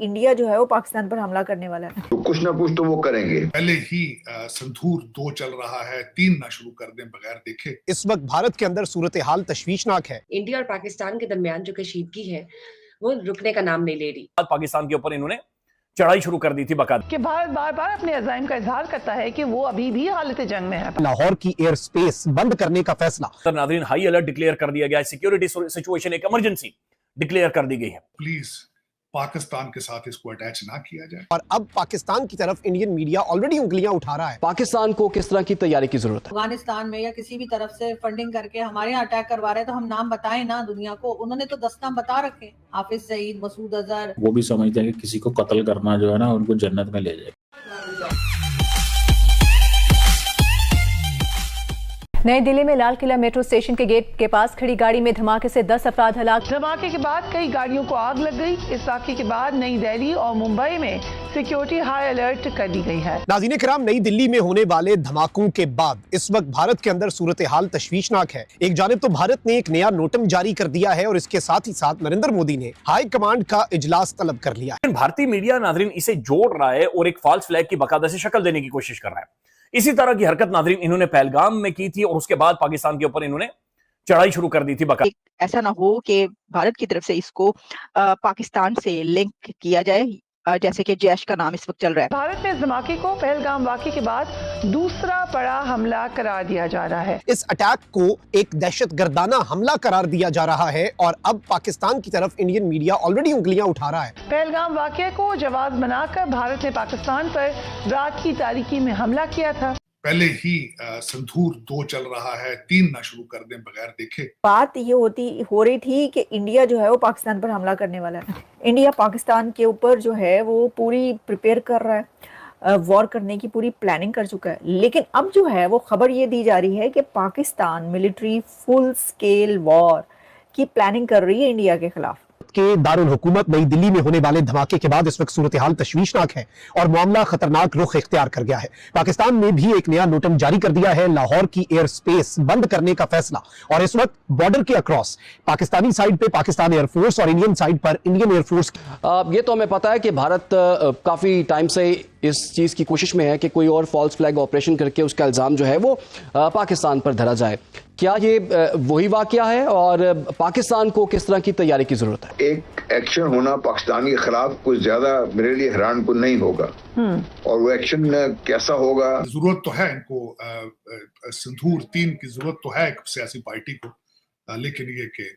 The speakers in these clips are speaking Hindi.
इंडिया जो है वो पाकिस्तान पर हमला करने वाला है। तो कुछ ना कुछ तो वो करेंगे। पहले ही संधूर 2 चल रहा है, 3 ना शुरू कर दें बगैर देखे। इस वक्त भारत के अंदर सूरत हाल तशवीशनाक है। इंडिया और पाकिस्तान के दरमियान जो कशीदगी है वो रुकने का नाम नहीं ले रही। पाकिस्तान के ऊपर इन्होंने चढ़ाई शुरू कर दी थी बकायदा। कि भारत बार बार अपने अज़ाइम का इजहार करता है कि वो अभी भी हालत जंग में है। लाहौर की एयर स्पेस बंद करने का फैसला। नाज़रीन, हाई अलर्ट डिक्लेयर कर दिया गया है, सिक्योरिटी सिचुएशन एक इमरजेंसी डिक्लेयर कर दी गई है। प्लीज पाकिस्तान के साथ इसको अटैच ना किया जाए। और अब पाकिस्तान की तरफ इंडियन मीडिया ऑलरेडी उंगलियां उठा रहा है। पाकिस्तान को किस तरह की तैयारी की जरूरत है? अफगानिस्तान में या किसी भी तरफ से फंडिंग करके हमारे यहाँ अटैक करवा रहे हैं, तो हम नाम बताएं ना दुनिया को। उन्होंने तो 10 नाम बता रखे, हाफिज सईद, मसूद अजहर। वो भी समझते हैं कि किसी को कत्ल करना जो है ना उनको जन्नत में ले जाए। नई दिल्ली में लाल किला मेट्रो स्टेशन के गेट के पास खड़ी गाड़ी में धमाके से 10 अफराद हलाक। धमाके के बाद कई गाड़ियों को आग लग गई। इस वाक़े के बाद नई दिल्ली और मुंबई में सिक्योरिटी हाई अलर्ट कर दी गई है। नाज़रीन किराम, नई दिल्ली में होने वाले धमाकों के बाद इस वक्त भारत के अंदर सूरत हाल तशवीशनाक है। एक जानिब तो भारत ने एक नया नोटम जारी कर दिया है और इसके साथ ही साथ नरेंद्र मोदी ने हाई कमांड का इजलास तलब कर लिया है। भारतीय मीडिया नाज़रीन इसे जोड़ रहा है और एक फॉल्स फ्लैग की बाकायदा से शक्ल देने की कोशिश कर रहा है। इसी तरह की हरकत नाज़रीन इन्होंने पहलगाम में की थी और उसके बाद पाकिस्तान के ऊपर इन्होंने चढ़ाई शुरू कर दी थी। ऐसा ना हो कि भारत की तरफ से इसको पाकिस्तान से लिंक किया जाए, जैसे कि जैश का नाम इस वक्त चल रहा है। भारत में इस धमाके को पहलगाम वाक़े के बाद दूसरा बड़ा हमला करार दिया जा रहा है। इस अटैक को एक दहशतगर्दाना हमला करार दिया जा रहा है और अब पाकिस्तान की तरफ इंडियन मीडिया ऑलरेडी उंगलियां उठा रहा है। पहलगाम वाक़े को जवाब बनाकर भारत ने पाकिस्तान पर रात की तारीकी में हमला किया था। पहले ही संधूर 2 चल रहा है, 3 ना शुरू कर दें बगैर देखे। बात ये हो रही थी कि इंडिया जो है वो पाकिस्तान पर हमला करने वाला है। इंडिया पाकिस्तान के ऊपर जो है वो पूरी प्रिपेयर कर रहा है, वॉर करने की पूरी प्लानिंग कर चुका है। लेकिन अब जो है वो खबर ये दी जा रही है कि Pakistan military full scale war की प्लानिंग कर रही है इंडिया के खिलाफ। के दारुल हुकूमत नई दिल्ली में होने वाले धमाके के बाद इस वक्त सूरत हाल तशवीशनाक है और मामला खतरनाक रुख इख्तियार कर गया है। पाकिस्तान ने भी एक नया नोटम जारी कर दिया है, लाहौर की एयर स्पेस बंद करने का फैसला। और इस वक्त बॉर्डर के अक्रॉस पाकिस्तानी साइड पे पाकिस्तान एयरफोर्स और इंडियन साइड पर इंडियन एयरफोर्स। ये तो हमें पता है कि भारत काफी टाइम से इस चीज की कोशिश में है कि कोई और फॉल्स फ्लैग ऑपरेशन करके उसका इल्जाम जो है वो पाकिस्तान पर धरा जाए। क्या ये वही वाकया है और पाकिस्तान को किस तरह की तैयारी की जरूरत है? एक एक्शन होना पाकिस्तान के खिलाफ कुछ ज्यादा मेरे लिए हैरान कुन नहीं होगा। और वो एक्शन कैसा होगा? जरूरत तो है इनको, संधूर 3 की जरूरत तो है एक सियासी पार्टी को, लेकिन ये कि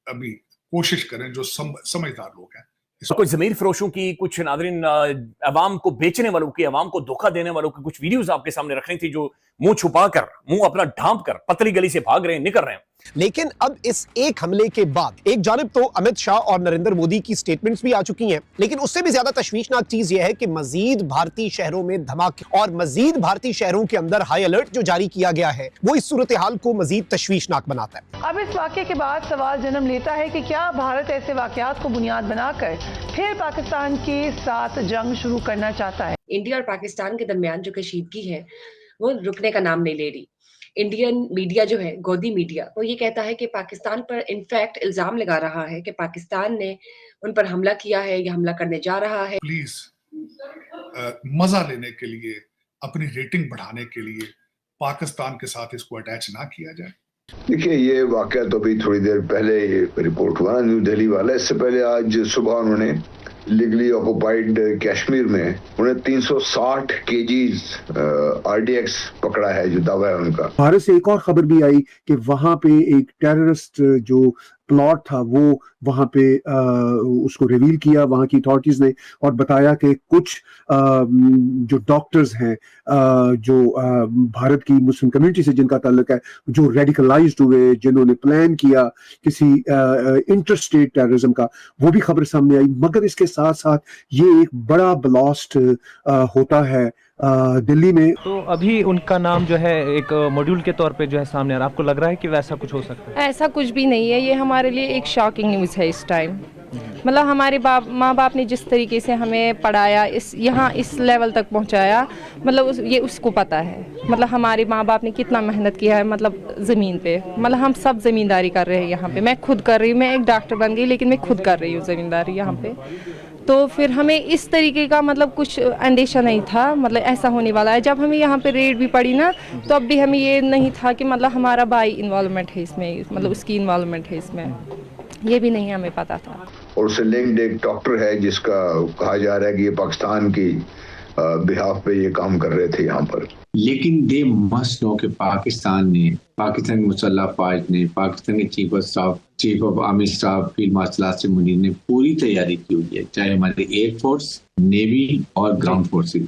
अभी कोशिश करें जो समझदार लोग हैं। कुछ जमीर फरोशों की, कुछ नाज़रीन अवाम को बेचने वालों की, अवाम को धोखा देने वालों की कुछ वीडियोस आपके सामने रखनी थी, जो मुंह छुपाकर, मुंह अपना ढांप कर पतली गली से भाग रहे हैं, निकल रहे हैं। लेकिन अब इस एक हमले के बाद एक जानिब तो अमित शाह और नरेंद्र मोदी की स्टेटमेंट्स भी आ चुकी हैं, लेकिन उससे भी ज्यादा तशवीशनाक चीज यह है कि मजीद भारतीय शहरों में धमाके और मजीद भारतीय शहरों के अंदर हाई अलर्ट जो जारी किया गया है वो इस सूरत हाल को मजीद तशवीशनाक बनाता है। अब इस वाक़े के बाद सवाल जन्म लेता है कि क्या भारत ऐसे वाक़यात को बुनियाद बनाकर फिर पाकिस्तान के साथ जंग शुरू करना चाहता है? इंडिया और पाकिस्तान के दरमियान जो कशीदगी है वो रुकने का नाम नहीं ले रही। इंडियन मीडिया जो है, गोदी मीडिया, वो ये कहता है कि पाकिस्तान पर इनफैक्ट इल्जाम लगा रहा है कि पाकिस्तान ने उन पर हमला किया है या हमला करने जा रहा है। प्लीज मजा लेने के लिए, अपनी रेटिंग बढ़ाने के लिए पाकिस्तान के साथ इसको अटैच ना किया जाए। देखिए, ये वाकया तो अभी थोड़ी देर पहले ये रिपोर्ट हुआ न्यू दिल्ली वाला। इससे पहले आज सुबह उन्होंने लीगली ऑक्युपाइड कश्मीर में उन्हें 360 केजीज RDX पकड़ा है, जो दावा है उनका। भारत से एक और खबर भी आई कि वहां पे एक टेररिस्ट जो प्लॉट था वो वहां पे उसको रिवील किया वहां की अथॉरिटीज ने और बताया कि कुछ जो डॉक्टर्स हैं जो भारत की मुस्लिम कम्युनिटी से जिनका ताल्लुक है, जो रेडिकलाइज्ड हुए, जिन्होंने प्लान किया किसी इंटरस्टेट टेररिज्म का, वो भी खबर सामने आई। मगर इसके साथ साथ ये एक बड़ा ब्लास्ट होता है दिल्ली में। तो अभी उनका नाम जो है एक मॉड्यूल के तौर पे जो है सामने आ रहा है। आपको लग रहा है कि वैसा कुछ हो सकता है? ऐसा कुछ भी नहीं है, ये हमारे लिए एक शॉकिंग न्यूज़ है इस टाइम। मतलब हमारे माँ बाप ने जिस तरीके से हमें पढ़ाया, इस लेवल तक पहुँचाया, मतलब ये उसको पता है। मतलब हमारे माँ बाप ने कितना मेहनत किया है, मतलब ज़मीन पे। मतलब हम सब ज़मींदारी कर रहे हैं यहाँ पे। मैं खुद कर रही हूँ, मैं एक डॉक्टर बन गई लेकिन मैं खुद कर रही हूँ ज़मींदारी यहाँ पे। तो फिर हमें इस तरीके का मतलब कुछ अंदेशा नहीं था, मतलब ऐसा होने वाला है। जब हमें यहाँ पे रेड भी पड़ी ना, तो अब भी हमें ये नहीं था कि मतलब हमारा भाई इन्वॉल्वमेंट है इसमें, मतलब उसकी इन्वॉल्वमेंट है इसमें, ये भी नहीं हमें पता था। और उससे लिंक्ड एक डॉक्टर है जिसका कहा जा रहा है कि ये पाकिस्तान की बिहाफ पे ये काम कर रहे थे यहाँ पर। लेकिन दे मस्ट नो कि पाकिस्तान की मुसल्लह फौज ने, पाकिस्तान के chief of army staff field marshal Asim Munir ने पूरी तैयारी की हुई है, चाहे हमारे एयरफोर्स, नेवी और ग्राउंड फोर्सेस।